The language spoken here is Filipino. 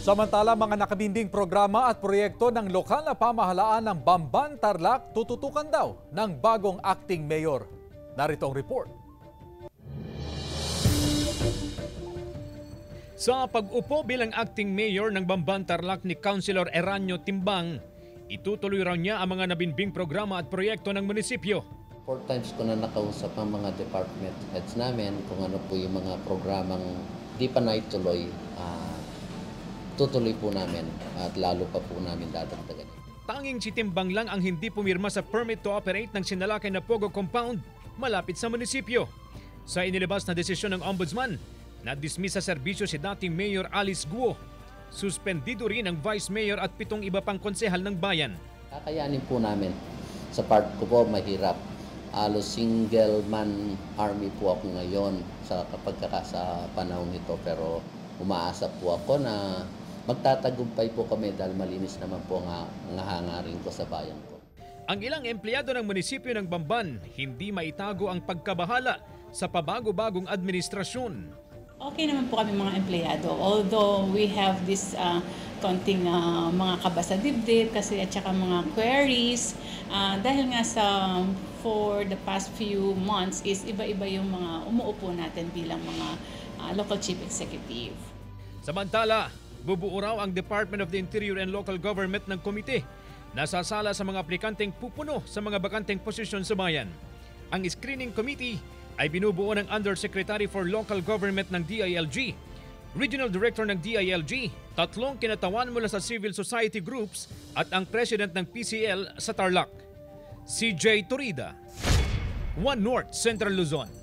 Samantala, mga nakabinding programa at proyekto ng lokal na pamahalaan ng Bamban, Tarlac tututukan daw ng bagong acting mayor. Narito ang report. Sa pag-upo bilang acting mayor ng Bamban, Tarlac ni Councilor Eranio Timbang, itutuloy raw niya ang mga nabinbing programa at proyekto ng munisipyo. 4 times ko na nakausap ang mga department heads namin kung ano po yung mga programang di pa naituloy. Tutuloy po namin at lalo pa po namin dadagdagan. Tanging si Timbang lang ang hindi pumirma sa permit to operate ng sinalakay na Pogo Compound malapit sa munisipyo. Sa inilabas na desisyon ng Ombudsman, na-dismiss sa serbisyo si dating Mayor Alice Guo. Suspendido rin ang Vice Mayor at 7 iba pang konsehal ng bayan. Kakayanin po namin. Sa part ko po mahirap. Halos single man army po ako ngayon sa panahon nito, pero umaasa po ako na magtatagumpay po kami dahil malinis naman po ang hangarin ko sa bayan ko. Ang ilang empleyado ng munisipyo ng Bamban hindi maitago ang pagkabahala sa pabago-bagong administrasyon. Okay naman po kami mga empleyado, although we have this konting mga kaba sa dibdib kasi at saka mga queries dahil nga for the past few months is iba-iba yung mga umuupo natin bilang mga local chief executive. Samantala, bubuo raw ang Department of the Interior and Local Government ng komite na sasala sa mga aplikanteng pupuno sa mga bakanteng posisyon sa bayan. Ang screening committee ay binubuo ng Undersecretary for Local Government ng DILG, Regional Director ng DILG, 3 kinatawan mula sa civil society groups at ang President ng PCL sa Tarlac. CJ Torida, One North Central Luzon.